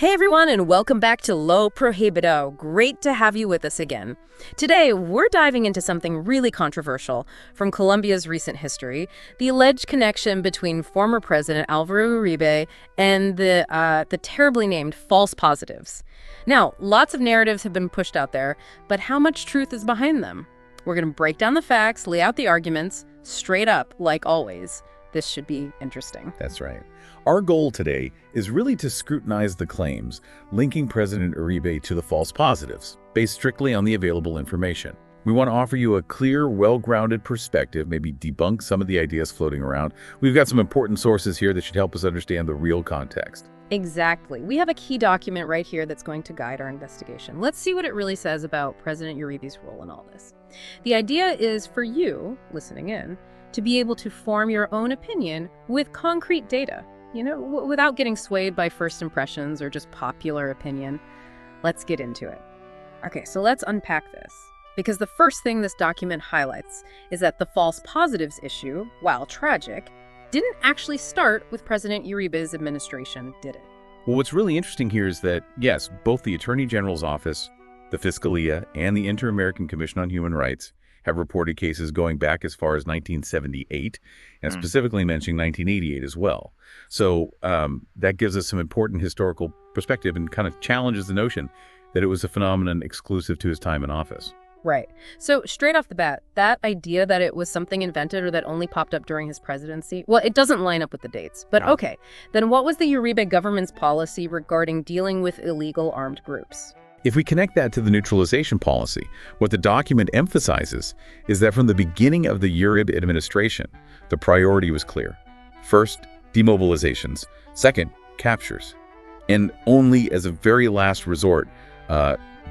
Hey everyone, and welcome back to Lo Prohibido. Great to have you with us again. Today, we're diving into something really controversial from Colombia's recent history, the alleged connection between former President Álvaro Uribe and the terribly named false positives. Now, lots of narratives have been pushed out there, but how much truth is behind them? We're going to break down the facts, lay out the arguments, straight up, like always. This should be interesting. That's right. Our goal today is really to scrutinize the claims linking President Uribe to the false positives, based strictly on the available information. We want to offer you a clear, well-grounded perspective, maybe debunk some of the ideas floating around. We've got some important sources here that should help us understand the real context. Exactly. We have a key document right here that's going to guide our investigation. Let's see what it really says about President Uribe's role in all this. The idea is for you, listening in, to be able to form your own opinion with concrete data, without getting swayed by first impressions or just popular opinion. Let's get into it. Okay, so let's unpack this. Because the first thing this document highlights is that the false positives issue, while tragic, didn't actually start with President Uribe's administration, did it? Well, what's really interesting here is that, yes, both the Attorney General's Office, the Fiscalia, and the Inter-American Commission on Human Rights have reported cases going back as far as 1978, and specifically mentioning 1988 as well. So that gives us some important historical perspective and kind of challenges the notion that it was a phenomenon exclusive to his time in office. Right. So straight off the bat, that idea that it was something invented or that only popped up during his presidency, well, it doesn't line up with the dates. But okay, then what was the Uribe government's policy regarding dealing with illegal armed groups? If we connect that to the neutralization policy, what the document emphasizes is that from the beginning of the Uribe administration, the priority was clear. First, demobilizations. Second, captures. And only as a very last resort,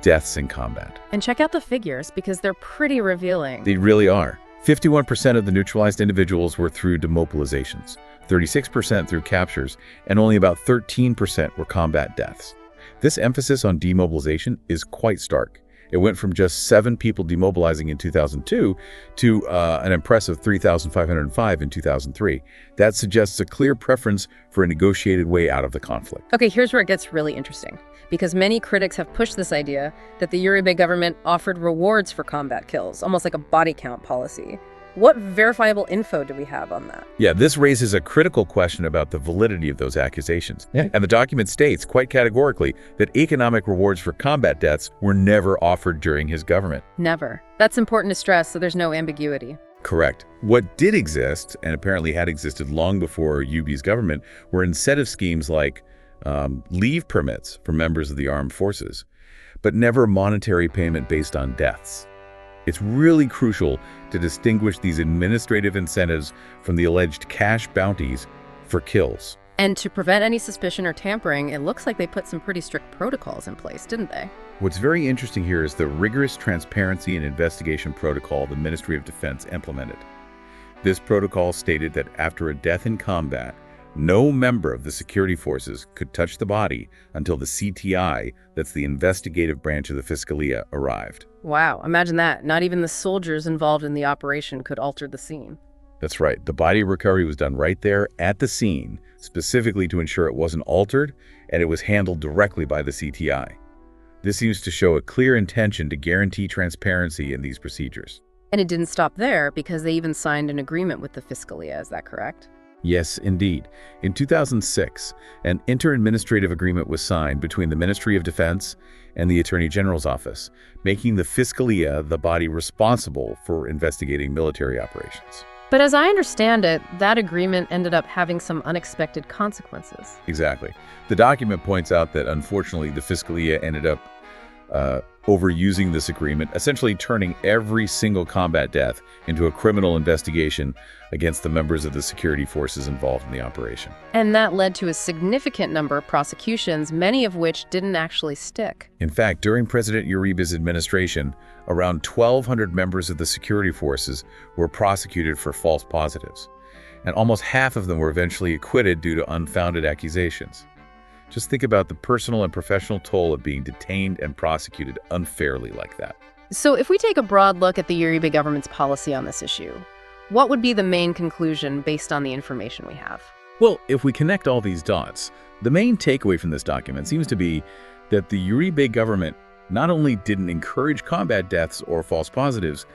deaths in combat. And check out the figures because they're pretty revealing. They really are. 51% of the neutralized individuals were through demobilizations, 36% through captures, and only about 13% were combat deaths. This emphasis on demobilization is quite stark. It went from just 7 people demobilizing in 2002 to an impressive 3,505 in 2003. That suggests a clear preference for a negotiated way out of the conflict. Okay, here's where it gets really interesting. Because many critics have pushed this idea that the Uribe government offered rewards for combat kills, almost like a body count policy. What verifiable info do we have on that? Yeah, this raises a critical question about the validity of those accusations. And the document states quite categorically that economic rewards for combat deaths were never offered during his government. Never. That's important to stress so there's no ambiguity. Correct. What did exist, and apparently had existed long before Uribe's government, were incentive schemes like leave permits for members of the armed forces, but never monetary payment based on deaths. It's really crucial to distinguish these administrative incentives from the alleged cash bounties for kills. And to prevent any suspicion or tampering, it looks like they put some pretty strict protocols in place, didn't they? What's very interesting here is the rigorous transparency and investigation protocol the Ministry of Defense implemented. This protocol stated that after a death in combat, no member of the security forces could touch the body until the CTI, that's the investigative branch of the Fiscalia, arrived. Wow, imagine that. Not even the soldiers involved in the operation could alter the scene. That's right. The body recovery was done right there at the scene, specifically to ensure it wasn't altered and it was handled directly by the CTI. This seems to show a clear intention to guarantee transparency in these procedures. And it didn't stop there because they even signed an agreement with the Fiscalia, is that correct? Yes, indeed. In 2006, an inter-administrative agreement was signed between the Ministry of Defense and the Attorney General's Office, making the Fiscalia the body responsible for investigating military operations. But as I understand it, that agreement ended up having some unexpected consequences. Exactly. The document points out that, unfortunately, the Fiscalia ended up overusing this agreement, essentially turning every single combat death into a criminal investigation against the members of the security forces involved in the operation. And that led to a significant number of prosecutions, many of which didn't actually stick. In fact, during President Uribe's administration, around 1,200 members of the security forces were prosecuted for false positives, and almost half of them were eventually acquitted due to unfounded accusations. Just think about the personal and professional toll of being detained and prosecuted unfairly like that. So if we take a broad look at the Uribe government's policy on this issue, what would be the main conclusion based on the information we have? Well, if we connect all these dots, the main takeaway from this document seems to be that the Uribe government not only didn't encourage combat deaths or false positives,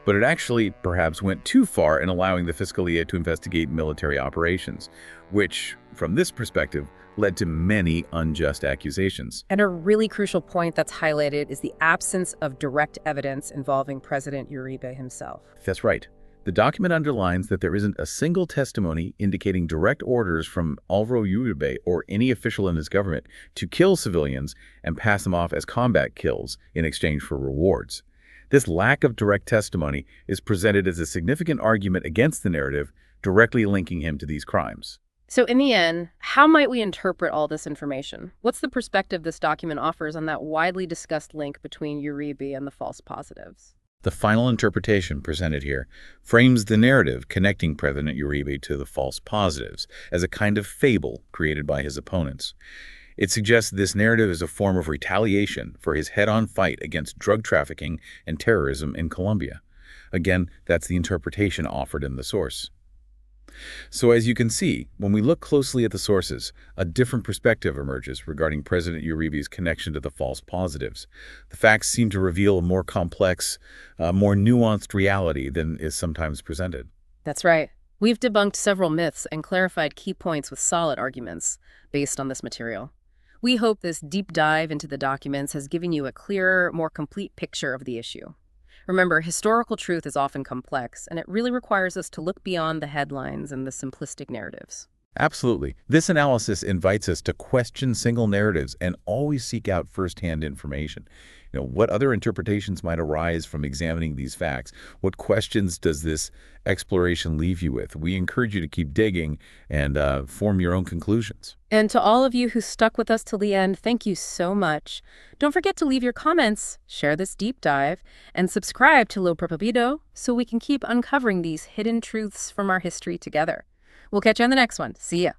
but it actually perhaps went too far in allowing the Fiscalia to investigate military operations, which, from this perspective, led to many unjust accusations. And a really crucial point that's highlighted is the absence of direct evidence involving President Uribe himself. That's right. The document underlines that there isn't a single testimony indicating direct orders from Álvaro Uribe or any official in his government to kill civilians and pass them off as combat kills in exchange for rewards. This lack of direct testimony is presented as a significant argument against the narrative, directly linking him to these crimes. So in the end, how might we interpret all this information? What's the perspective this document offers on that widely discussed link between Uribe and the false positives? The final interpretation presented here frames the narrative connecting President Uribe to the false positives as a kind of fable created by his opponents. It suggests this narrative is a form of retaliation for his head-on fight against drug trafficking and terrorism in Colombia. Again, that's the interpretation offered in the source. So as you can see, when we look closely at the sources, a different perspective emerges regarding President Uribe's connection to the false positives. The facts seem to reveal a more complex, more nuanced reality than is sometimes presented. That's right. We've debunked several myths and clarified key points with solid arguments based on this material. We hope this deep dive into the documents has given you a clearer, more complete picture of the issue. Remember, historical truth is often complex, and it really requires us to look beyond the headlines and the simplistic narratives. Absolutely. This analysis invites us to question single narratives and always seek out firsthand information. What other interpretations might arise from examining these facts? What questions does this exploration leave you with? We encourage you to keep digging and form your own conclusions. And to all of you who stuck with us till the end, thank you so much. Don't forget to leave your comments, share this deep dive, and subscribe to Lo Prohibido so we can keep uncovering these hidden truths from our history together. We'll catch you on the next one. See ya.